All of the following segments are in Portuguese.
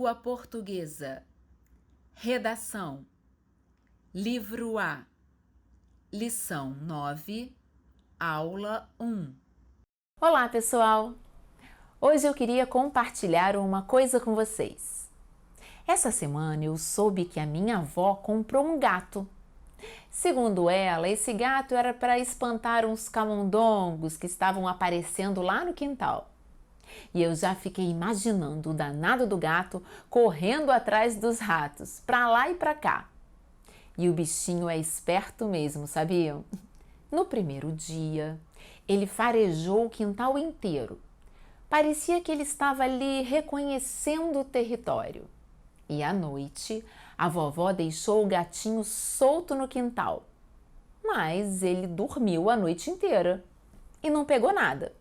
Língua Portuguesa. Redação. Livro A. Lição 9, Aula 1. Olá, pessoal! Hoje eu queria compartilhar uma coisa com vocês. Essa semana eu soube que a minha avó comprou um gato. Segundo ela, esse gato era para espantar uns camundongos que estavam aparecendo lá no quintal. E eu já fiquei imaginando o danado do gato correndo atrás dos ratos, para lá e para cá. E o bichinho é esperto mesmo, sabiam? No primeiro dia, ele farejou o quintal inteiro. Parecia que ele estava ali reconhecendo o território. E à noite, a vovó deixou o gatinho solto no quintal. Mas ele dormiu a noite inteira e não pegou nada.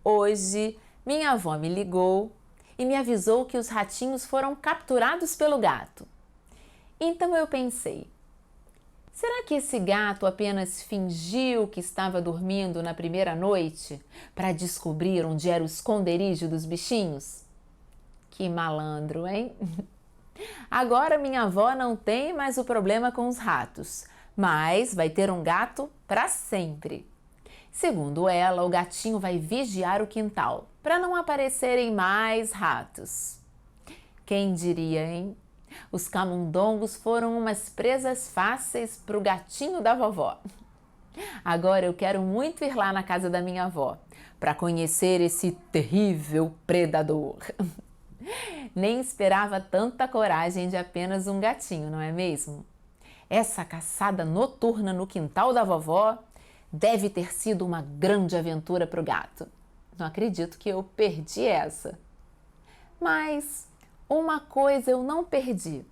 Hoje, minha avó me ligou e me avisou que os ratinhos foram capturados pelo gato. Então eu pensei, será que esse gato apenas fingiu que estava dormindo na primeira noite para descobrir onde era o esconderijo dos bichinhos? Que malandro, hein? Agora minha avó não tem mais o problema com os ratos, mas vai ter um gato para sempre. Segundo ela, o gatinho vai vigiar o quintal para não aparecerem mais ratos. Quem diria, hein? Os camundongos foram umas presas fáceis para o gatinho da vovó. Agora eu quero muito ir lá na casa da minha avó para conhecer esse terrível predador. Nem esperava tanta coragem de apenas um gatinho, não é mesmo? Essa caçada noturna no quintal da vovó deve ter sido uma grande aventura para o gato. Não acredito que eu perdi essa. Mas uma coisa eu não perdi: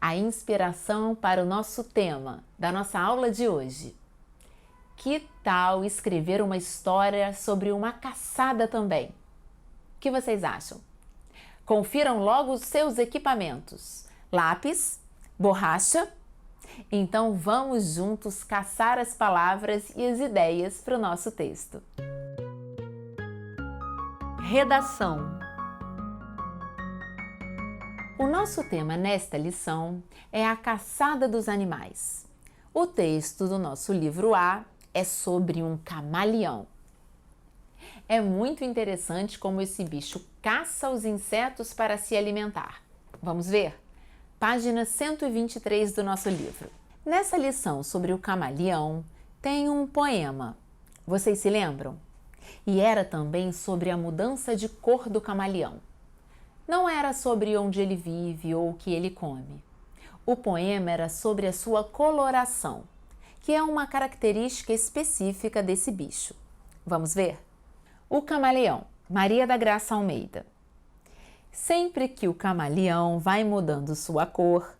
a inspiração para o nosso tema da nossa aula de hoje. Que tal escrever uma história sobre uma caçada também? O que vocês acham? Confiram logo os seus equipamentos: lápis, borracha. Então vamos juntos caçar as palavras e as ideias para o nosso texto. Redação. O nosso tema nesta lição é a caçada dos animais. O texto do nosso livro A é sobre um camaleão. É muito interessante como esse bicho caça os insetos para se alimentar. Vamos ver? Página 123 do nosso livro. Nessa lição sobre o camaleão, tem um poema. Vocês se lembram? E era também sobre a mudança de cor do camaleão. Não era sobre onde ele vive ou o que ele come. O poema era sobre a sua coloração, que é uma característica específica desse bicho. Vamos ver? O camaleão, Maria da Graça Almeida. Sempre que o camaleão vai mudando sua cor,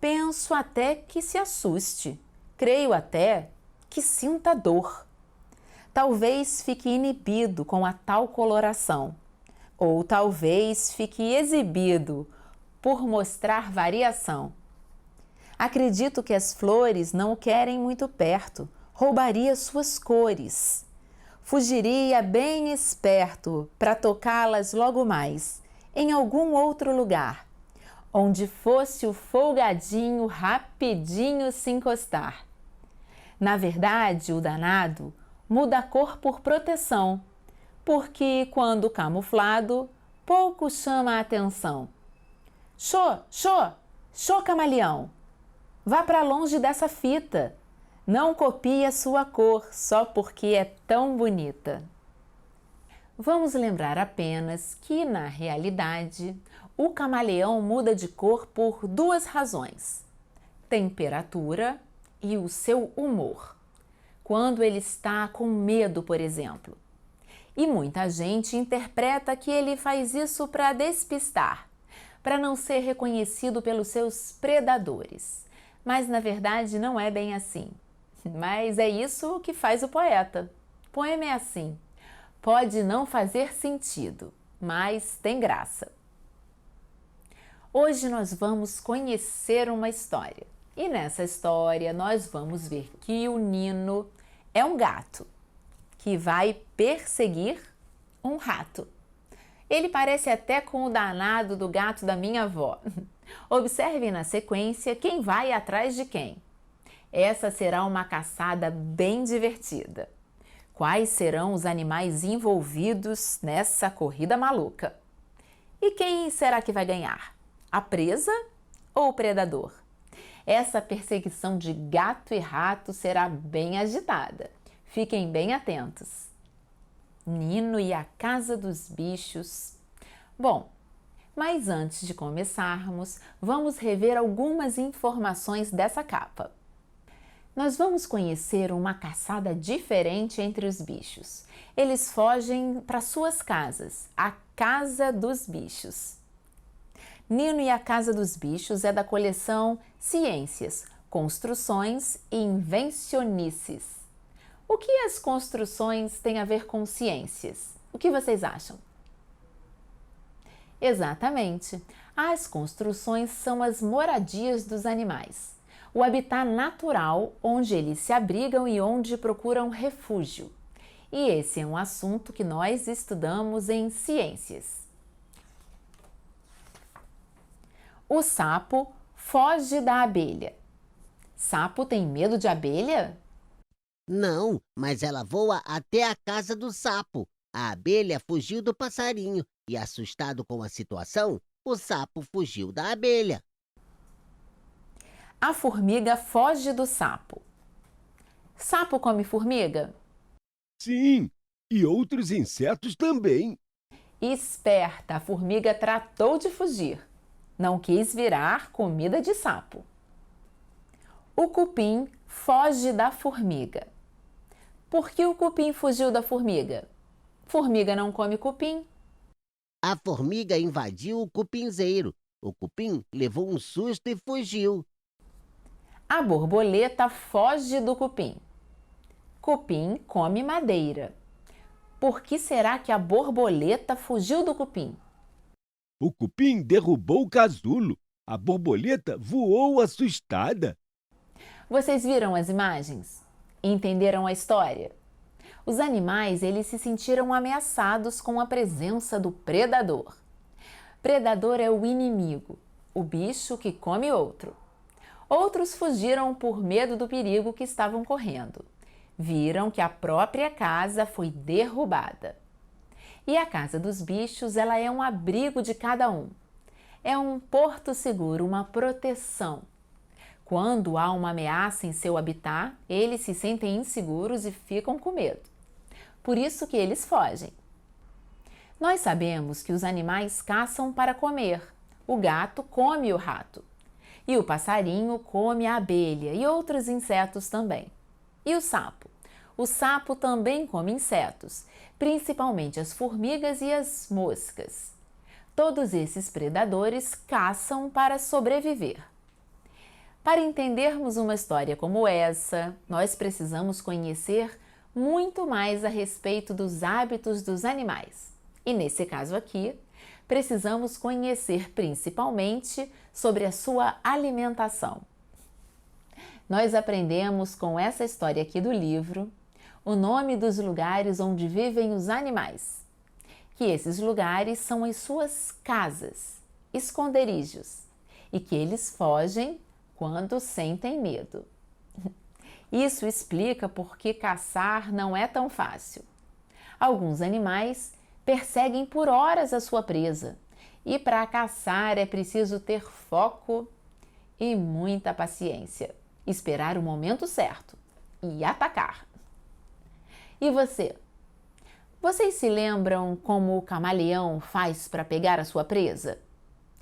penso até que se assuste, creio até que sinta dor. Talvez fique inibido com a tal coloração, ou talvez fique exibido por mostrar variação. Acredito que as flores não o querem muito perto, roubaria suas cores. Fugiria bem esperto para tocá-las logo mais, em algum outro lugar, onde fosse o folgadinho rapidinho se encostar. Na verdade, o danado muda a cor por proteção, porque quando camuflado, pouco chama a atenção. Xô, xô, xô camaleão, vá para longe dessa fita, não copie a sua cor só porque é tão bonita. Vamos lembrar apenas que, na realidade, o camaleão muda de cor por duas razões: temperatura e o seu humor. Quando ele está com medo, por exemplo. E muita gente interpreta que ele faz isso para despistar, para não ser reconhecido pelos seus predadores. Mas, na verdade, não é bem assim. Mas é isso que faz o poeta. O poema é assim. Pode não fazer sentido, mas tem graça. Hoje nós vamos conhecer uma história. E nessa história nós vamos ver que o Nino é um gato que vai perseguir um rato. Ele parece até com o danado do gato da minha avó. Observem na sequência quem vai atrás de quem. Essa será uma caçada bem divertida. Quais serão os animais envolvidos nessa corrida maluca? E quem será que vai ganhar? A presa ou o predador? Essa perseguição de gato e rato será bem agitada. Fiquem bem atentos. Nino e a Casa dos Bichos. Bom, mas antes de começarmos, vamos rever algumas informações dessa capa. Nós vamos conhecer uma caçada diferente entre os bichos. Eles fogem para suas casas, a Casa dos Bichos. Nino e a Casa dos Bichos é da coleção Ciências, Construções e Invencionices. O que as construções têm a ver com ciências? O que vocês acham? Exatamente, as construções são as moradias dos animais. O habitat natural onde eles se abrigam e onde procuram refúgio. E esse é um assunto que nós estudamos em ciências. O sapo foge da abelha. Sapo tem medo de abelha? Não, mas ela voa até a casa do sapo. A abelha fugiu do passarinho e, assustado com a situação, o sapo fugiu da abelha. A formiga foge do sapo. Sapo come formiga? Sim, e outros insetos também. Esperta, a formiga tratou de fugir. Não quis virar comida de sapo. O cupim foge da formiga. Por que o cupim fugiu da formiga? Formiga não come cupim. A formiga invadiu o cupinzeiro. O cupim levou um susto e fugiu. A borboleta foge do cupim. Cupim come madeira. Por que será que a borboleta fugiu do cupim? O cupim derrubou o casulo. A borboleta voou assustada. Vocês viram as imagens? Entenderam a história? Os animais, eles se sentiram ameaçados com a presença do predador. Predador é o inimigo, o bicho que come outro. Outros fugiram por medo do perigo que estavam correndo. Viram que a própria casa foi derrubada. E a casa dos bichos, ela é um abrigo de cada um. É um porto seguro, uma proteção. Quando há uma ameaça em seu habitat, eles se sentem inseguros e ficam com medo. Por isso que eles fogem. Nós sabemos que os animais caçam para comer. O gato come o rato. E o passarinho come a abelha e outros insetos também. E o sapo? O sapo também come insetos, principalmente as formigas e as moscas. Todos esses predadores caçam para sobreviver. Para entendermos uma história como essa, nós precisamos conhecer muito mais a respeito dos hábitos dos animais. E nesse caso aqui, precisamos conhecer principalmente sobre a sua alimentação. Nós aprendemos com essa história aqui do livro o nome dos lugares onde vivem os animais, que esses lugares são as suas casas, esconderijos, e que eles fogem quando sentem medo. Isso explica por que caçar não é tão fácil. Alguns animais perseguem por horas a sua presa, e para caçar é preciso ter foco e muita paciência, esperar o momento certo e atacar. E você? Vocês se lembram como o camaleão faz para pegar a sua presa?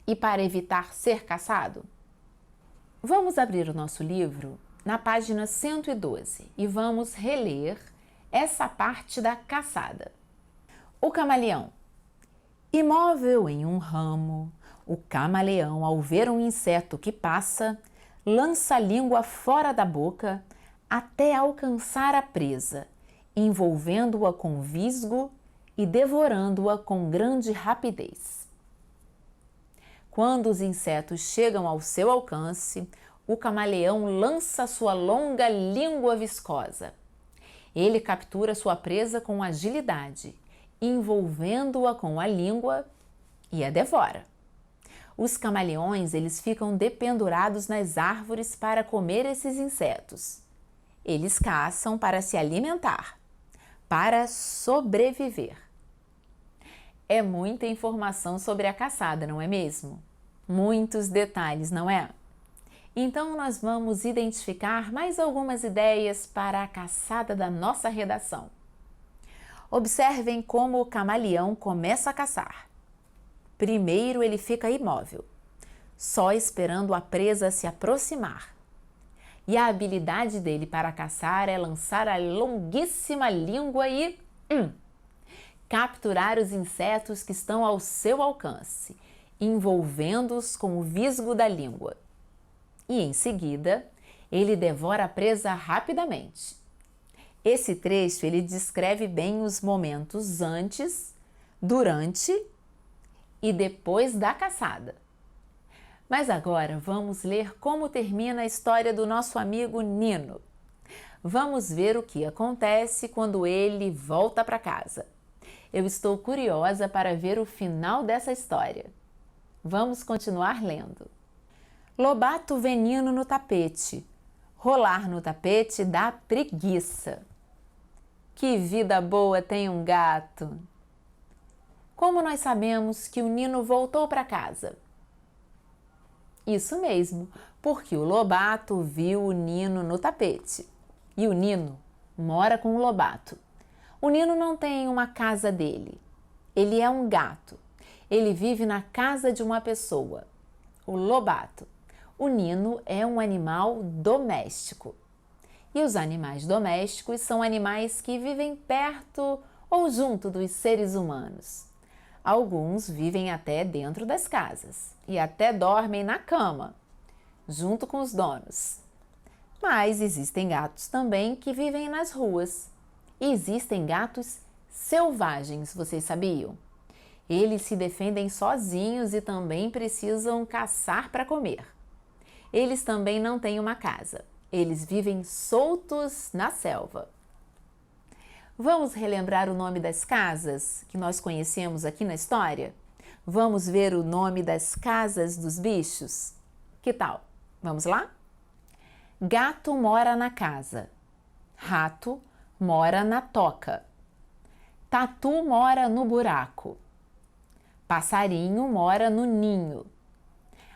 E para evitar ser caçado? Vamos abrir o nosso livro na página 112 e vamos reler essa parte da caçada. O camaleão. Imóvel em um ramo, o camaleão, ao ver um inseto que passa, lança a língua fora da boca até alcançar a presa, envolvendo-a com visgo e devorando-a com grande rapidez. Quando os insetos chegam ao seu alcance, o camaleão lança sua longa língua viscosa. Ele captura sua presa com agilidade envolvendo-a com a língua e a devora. Os camaleões, eles ficam dependurados nas árvores para comer esses insetos. Eles caçam para se alimentar, para sobreviver. É muita informação sobre a caçada, não é mesmo? Muitos detalhes, não é? Então, nós vamos identificar mais algumas ideias para a caçada da nossa redação. Observem como o camaleão começa a caçar. Primeiro, ele fica imóvel, só esperando a presa se aproximar. E a habilidade dele para caçar é lançar a longuíssima língua e capturar os insetos que estão ao seu alcance, envolvendo-os com o visgo da língua. E em seguida, ele devora a presa rapidamente. Esse trecho ele descreve bem os momentos antes, durante e depois da caçada. Mas agora vamos ler como termina a história do nosso amigo Nino. Vamos ver o que acontece quando ele volta para casa. Eu estou curiosa para ver o final dessa história. Vamos continuar lendo. Lobato vê Nino no tapete. Rolar no tapete dá preguiça. Que vida boa tem um gato! Como nós sabemos que o Nino voltou para casa? Isso mesmo, porque o Lobato viu o Nino no tapete. E o Nino mora com o Lobato. O Nino não tem uma casa dele. Ele é um gato. Ele vive na casa de uma pessoa, o Lobato. O Nino é um animal doméstico. E os animais domésticos são animais que vivem perto ou junto dos seres humanos. Alguns vivem até dentro das casas e até dormem na cama, junto com os donos. Mas existem gatos também que vivem nas ruas. E existem gatos selvagens, vocês sabiam? Eles se defendem sozinhos e também precisam caçar para comer. Eles também não têm uma casa. Eles vivem soltos na selva. Vamos relembrar o nome das casas que nós conhecemos aqui na história? Vamos ver o nome das casas dos bichos? Que tal? Vamos lá? Gato mora na casa. Rato mora na toca. Tatu mora no buraco. Passarinho mora no ninho.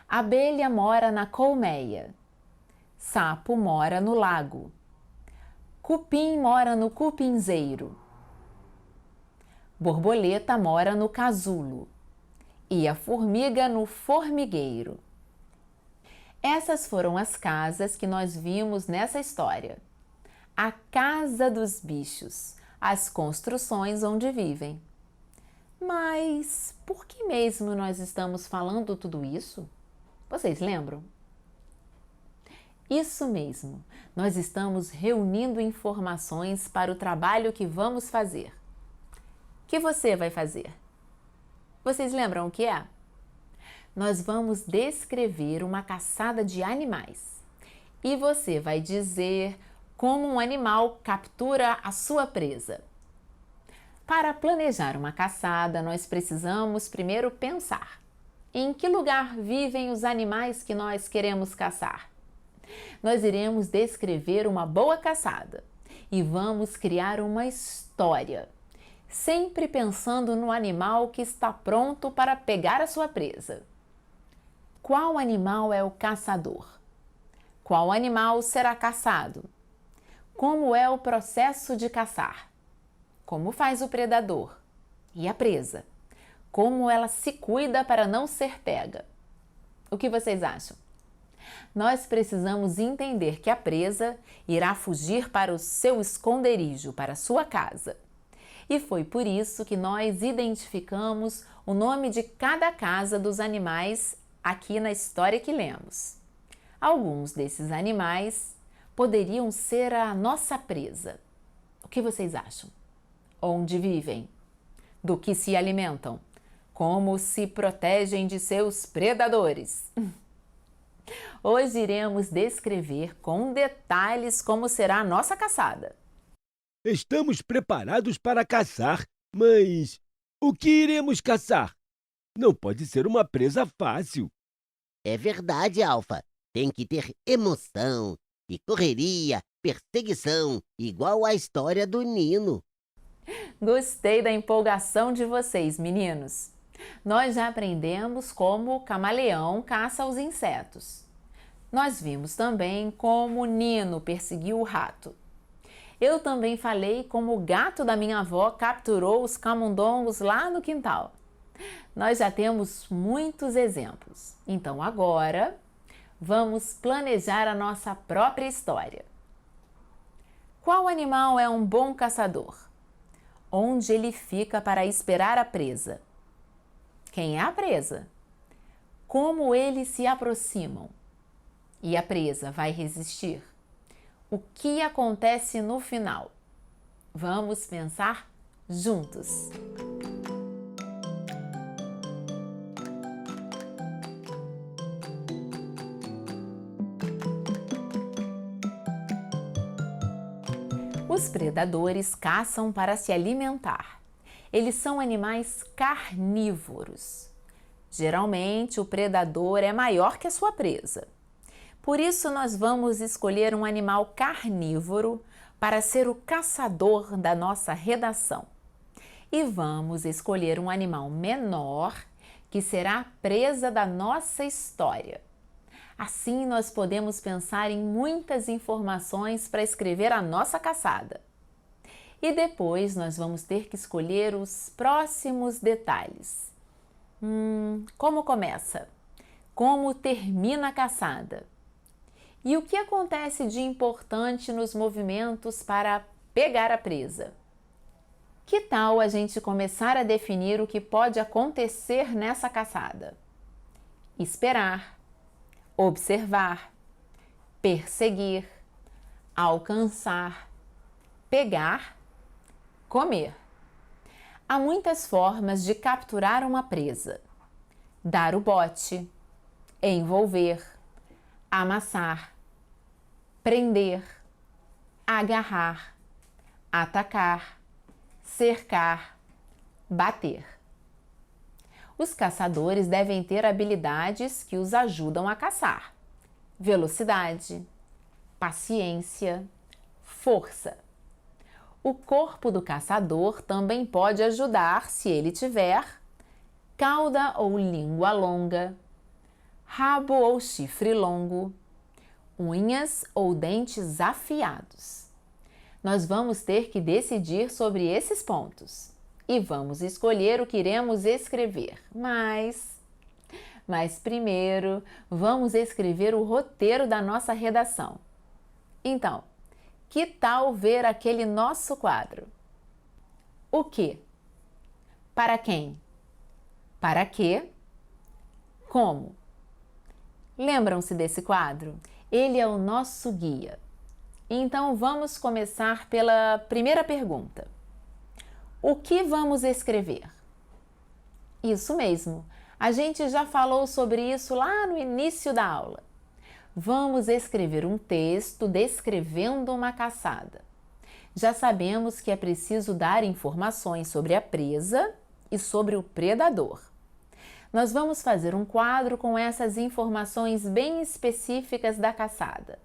Abelha mora na colmeia. Sapo mora no lago. Cupim mora no cupinzeiro. Borboleta mora no casulo. E a formiga no formigueiro. Essas foram as casas que nós vimos nessa história. A casa dos bichos, as construções onde vivem. Mas por que mesmo nós estamos falando tudo isso? Vocês lembram? Isso mesmo, nós estamos reunindo informações para o trabalho que vamos fazer. O que você vai fazer? Vocês lembram o que é? Nós vamos descrever uma caçada de animais. E você vai dizer como um animal captura a sua presa. Para planejar uma caçada, nós precisamos primeiro pensar: em que lugar vivem os animais que nós queremos caçar? Nós iremos descrever uma boa caçada e vamos criar uma história, sempre pensando no animal que está pronto para pegar a sua presa. Qual animal é o caçador? Qual animal será caçado? Como é o processo de caçar? Como faz o predador? E a presa? Como ela se cuida para não ser pega? O que vocês acham? Nós precisamos entender que a presa irá fugir para o seu esconderijo, para a sua casa. E foi por isso que nós identificamos o nome de cada casa dos animais aqui na história que lemos. Alguns desses animais poderiam ser a nossa presa. O que vocês acham? Onde vivem? Do que se alimentam? Como se protegem de seus predadores? Hoje iremos descrever com detalhes como será a nossa caçada. Estamos preparados para caçar Mas o que iremos caçar? Não pode ser uma presa fácil. É verdade, Alfa. Tem que ter emoção e correria, perseguição, igual a história do Nino. Gostei da empolgação de vocês, meninos. Nós já aprendemos como o camaleão caça os insetos. Nós vimos também como o Nino perseguiu o rato. Eu também falei como o gato da minha avó capturou os camundongos lá no quintal. Nós já temos muitos exemplos. Então agora, vamos planejar a nossa própria história. Qual animal é um bom caçador? Onde ele fica para esperar a presa? Quem é a presa? Como eles se aproximam? E a presa vai resistir? O que acontece no final? Vamos pensar juntos! Os predadores caçam para se alimentar. Eles são animais carnívoros. Geralmente, o predador é maior que a sua presa. Por isso, nós vamos escolher um animal carnívoro para ser o caçador da nossa redação. E vamos escolher um animal menor que será a presa da nossa história. Assim, nós podemos pensar em muitas informações para escrever a nossa caçada. E depois nós vamos ter que escolher os próximos detalhes. Como começa? Como termina a caçada? E o que acontece de importante nos movimentos para pegar a presa? Que tal a gente começar a definir o que pode acontecer nessa caçada? Esperar, observar, perseguir, alcançar, pegar, comer. Há muitas formas de capturar uma presa: dar o bote, envolver, amassar, prender, agarrar, atacar, cercar, bater. Os caçadores devem ter habilidades que os ajudam a caçar: velocidade, paciência, força. O corpo do caçador também pode ajudar se ele tiver cauda ou língua longa, rabo ou chifre longo, unhas ou dentes afiados. Nós vamos ter que decidir sobre esses pontos e vamos escolher o que iremos escrever. Mas primeiro, vamos escrever o roteiro da nossa redação. Então, que tal ver aquele nosso quadro? O que? Para quem? Para quê? Como? Lembram-se desse quadro? Ele é o nosso guia. Então vamos começar pela primeira pergunta. O que vamos escrever? Isso mesmo, a gente já falou sobre isso lá no início da aula. Vamos escrever um texto descrevendo uma caçada. Já sabemos que é preciso dar informações sobre a presa e sobre o predador. Nós vamos fazer um quadro com essas informações bem específicas da caçada.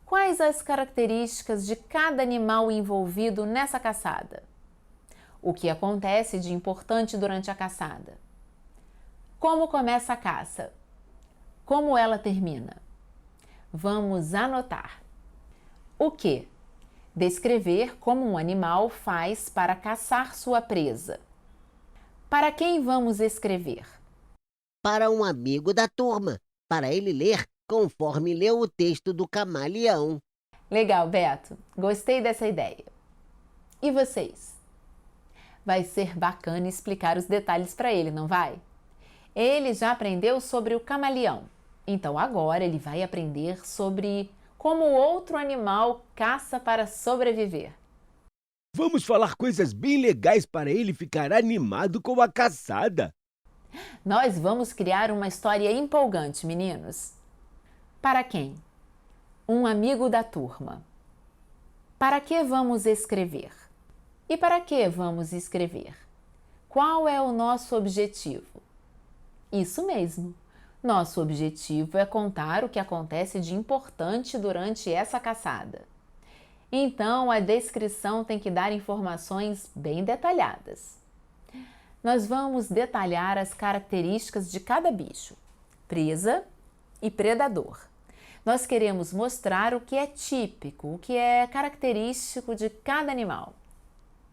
Quais as características de cada animal envolvido nessa caçada? O que acontece de importante durante a caçada? Como começa a caça? Como ela termina? Vamos anotar. O que? Descrever como um animal faz para caçar sua presa. Para quem vamos escrever? Para um amigo da turma, para ele ler conforme leu o texto do camaleão. Legal, Beto. Gostei dessa ideia. E vocês? Vai ser bacana explicar os detalhes para ele, não vai? Ele já aprendeu sobre o camaleão. Então agora ele vai aprender sobre como outro animal caça para sobreviver. Vamos falar coisas bem legais para ele ficar animado com a caçada. Nós vamos criar uma história empolgante, meninos. Para quem? Um amigo da turma. Para que vamos escrever? E para que vamos escrever? Qual é o nosso objetivo? Isso mesmo! Nosso objetivo é contar o que acontece de importante durante essa caçada. Então, a descrição tem que dar informações bem detalhadas. Nós vamos detalhar as características de cada bicho, presa e predador. Nós queremos mostrar o que é típico, o que é característico de cada animal.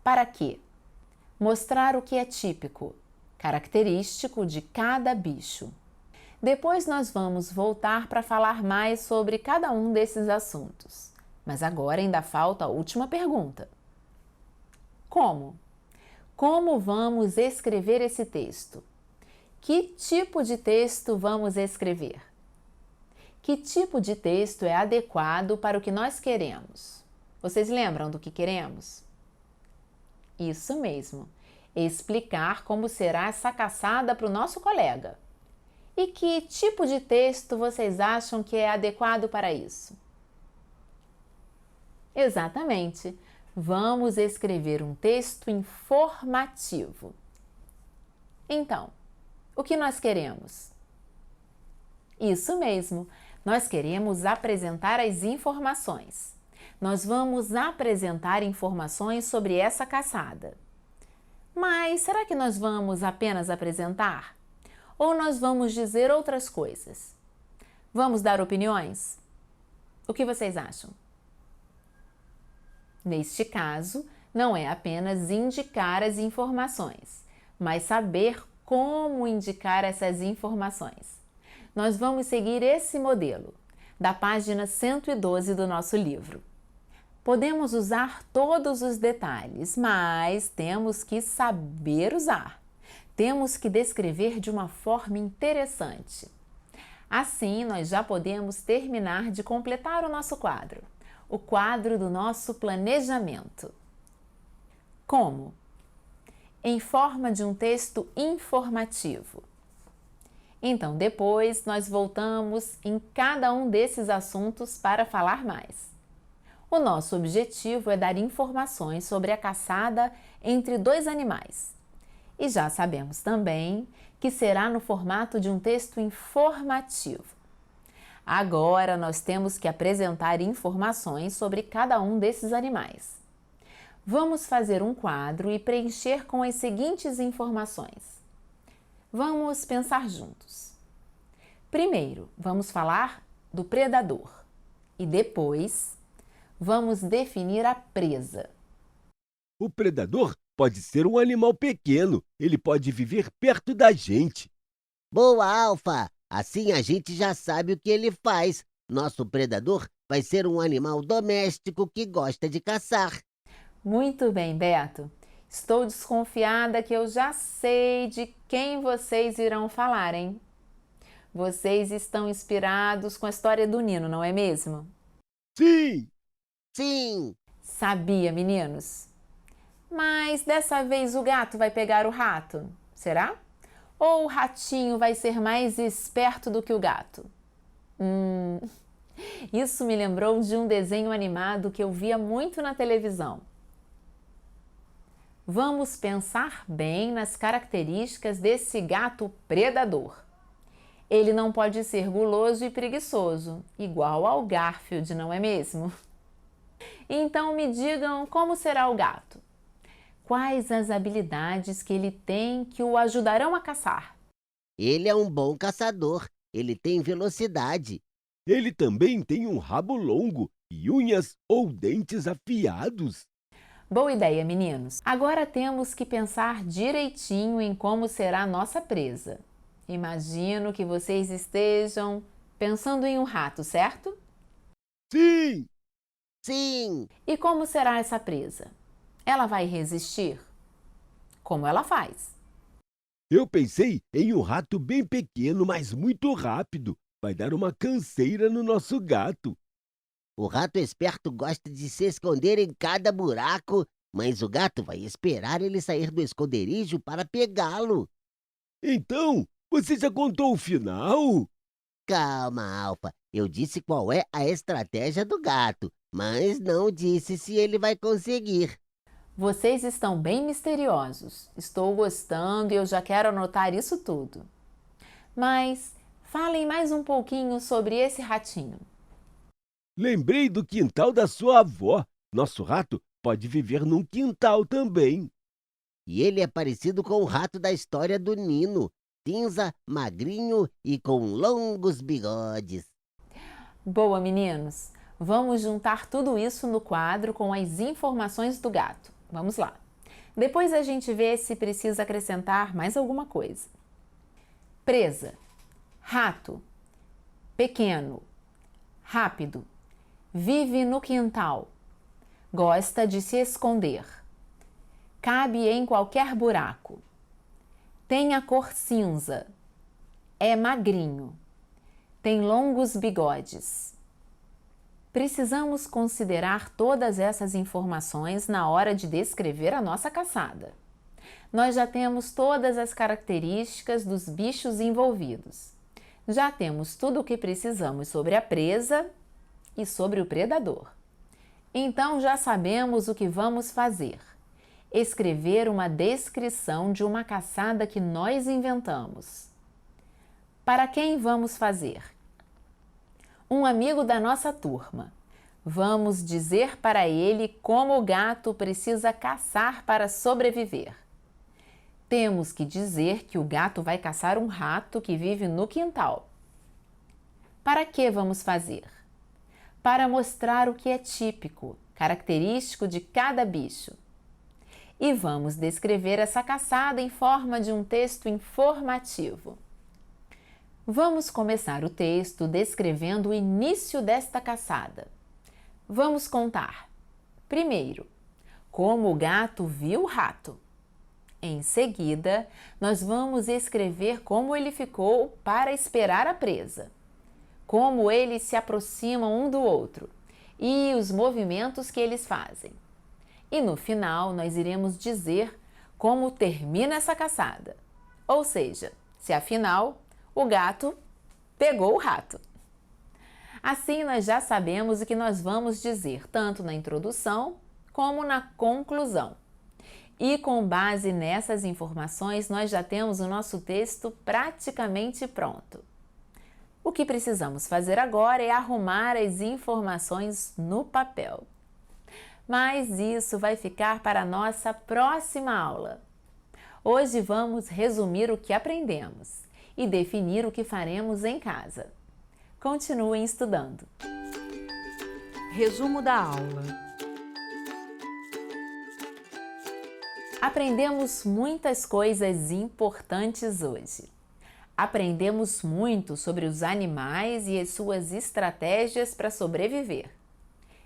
Para quê? Mostrar o que é típico, característico de cada bicho. Depois nós vamos voltar para falar mais sobre cada um desses assuntos. Mas agora ainda falta a última pergunta. Como? Como vamos escrever esse texto? Que tipo de texto vamos escrever? Que tipo de texto é adequado para o que nós queremos? Vocês lembram do que queremos? Isso mesmo, explicar como será essa caçada para o nosso colega. E que tipo de texto vocês acham que é adequado para isso? Exatamente! Vamos escrever um texto informativo. Então, o que nós queremos? Isso mesmo! Nós queremos apresentar as informações. Nós vamos apresentar informações sobre essa caçada. Mas será que nós vamos apenas apresentar? Ou nós vamos dizer outras coisas? Vamos dar opiniões? O que vocês acham? Neste caso, não é apenas indicar as informações, mas saber como indicar essas informações. Nós vamos seguir esse modelo, da página 112 do nosso livro. Podemos usar todos os detalhes, mas temos que saber usar. Temos que descrever de uma forma interessante. Assim, nós já podemos terminar de completar o nosso quadro, o quadro do nosso planejamento. Como? Em forma de um texto informativo. Então, depois nós voltamos em cada um desses assuntos para falar mais. O nosso objetivo é dar informações sobre a caçada entre dois animais. E já sabemos também que será no formato de um texto informativo. Agora nós temos que apresentar informações sobre cada um desses animais. Vamos fazer um quadro e preencher com as seguintes informações. Vamos pensar juntos. Primeiro, vamos falar do predador e depois vamos definir a presa. O predador pode ser um animal pequeno. Ele pode viver perto da gente. Boa, Alfa! Assim a gente já sabe o que ele faz. Nosso predador vai ser um animal doméstico que gosta de caçar. Muito bem, Beto. Estou desconfiada que eu já sei de quem vocês irão falar, hein? Vocês estão inspirados com a história do Nino, não é mesmo? Sim! Sim! Sabia, meninos? Mas dessa vez o gato vai pegar o rato, será? Ou o ratinho vai ser mais esperto do que o gato? Isso me lembrou de um desenho animado que eu via muito na televisão. Vamos pensar bem nas características desse gato predador. Ele não pode ser guloso e preguiçoso, igual ao Garfield, não é mesmo? Então me digam como será o gato. Quais as habilidades que ele tem que o ajudarão a caçar? Ele é um bom caçador. Ele tem velocidade. Ele também tem um rabo longo e unhas ou dentes afiados. Boa ideia, meninos! Agora temos que pensar direitinho em como será a nossa presa. Imagino que vocês estejam pensando em um rato, certo? Sim! Sim! E como será essa presa? Ela vai resistir? Como ela faz? Eu pensei em um rato bem pequeno, mas muito rápido. Vai dar uma canseira no nosso gato. O rato esperto gosta de se esconder em cada buraco, mas o gato vai esperar ele sair do esconderijo para pegá-lo. Então, você já contou o final? Calma, Alfa. Eu disse qual é a estratégia do gato, mas não disse se ele vai conseguir. Vocês estão bem misteriosos. Estou gostando e eu já quero anotar isso tudo. Mas falem mais um pouquinho sobre esse ratinho. Lembrei do quintal da sua avó. Nosso rato pode viver num quintal também. E ele é parecido com o rato da história do Nino, cinza, magrinho e com longos bigodes. Boa, meninos! Vamos juntar tudo isso no quadro com as informações do gato. Vamos lá. Depois a gente vê se precisa acrescentar mais alguma coisa. Presa, rato, pequeno, rápido, vive no quintal, gosta de se esconder, cabe em qualquer buraco, tem a cor cinza, é magrinho, tem longos bigodes. Precisamos considerar todas essas informações na hora de descrever a nossa caçada. Nós já temos todas as características dos bichos envolvidos. Já temos tudo o que precisamos sobre a presa e sobre o predador. Então já sabemos o que vamos fazer. Escrever uma descrição de uma caçada que nós inventamos. Para quem vamos fazer? Um amigo da nossa turma. Vamos dizer para ele como o gato precisa caçar para sobreviver. Temos que dizer que o gato vai caçar um rato que vive no quintal. Para que vamos fazer? Para mostrar o que é típico, característico de cada bicho. E vamos descrever essa caçada em forma de um texto informativo. Vamos começar o texto descrevendo o início desta caçada. Vamos contar. Primeiro, como o gato viu o rato. Em seguida, nós vamos escrever como ele ficou para esperar a presa, como eles se aproximam um do outro e os movimentos que eles fazem. E no final, nós iremos dizer como termina essa caçada. Ou seja, se afinal o gato pegou o rato. Assim, nós já sabemos o que nós vamos dizer, tanto na introdução como na conclusão. E com base nessas informações, nós já temos o nosso texto praticamente pronto. O que precisamos fazer agora é arrumar as informações no papel. Mas isso vai ficar para a nossa próxima aula. Hoje vamos resumir o que aprendemos e definir o que faremos em casa. Continuem estudando. Resumo da aula. Aprendemos muitas coisas importantes hoje. Aprendemos muito sobre os animais e as suas estratégias para sobreviver.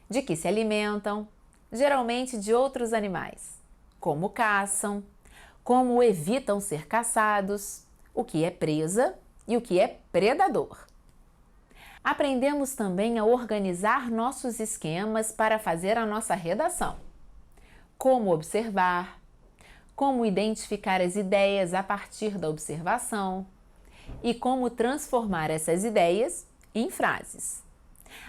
De que se alimentam, geralmente de outros animais. Como caçam, como evitam ser caçados, o que é presa e o que é predador. Aprendemos também a organizar nossos esquemas para fazer a nossa redação. Como observar, como identificar as ideias a partir da observação e como transformar essas ideias em frases.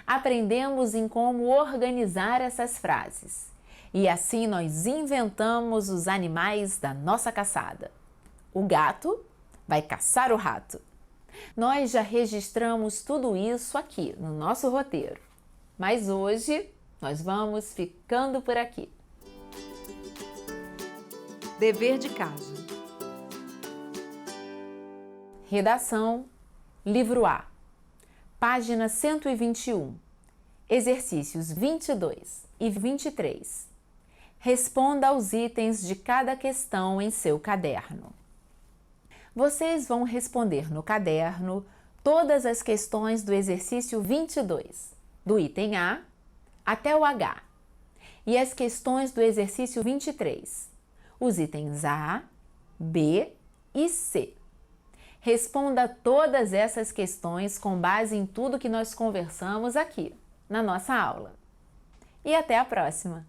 Aprendemos em como organizar essas frases e assim nós inventamos os animais da nossa caçada. O gato vai caçar o rato. Nós já registramos tudo isso aqui no nosso roteiro, mas hoje nós vamos ficando por aqui. Dever de casa. Redação, livro A, página 121, exercícios 22 e 23. Responda aos itens de cada questão em seu caderno. Vocês vão responder no caderno todas as questões do exercício 22, do item A até o H, e as questões do exercício 23, os itens A, B e C. Responda todas essas questões com base em tudo que nós conversamos aqui, na nossa aula. E até a próxima!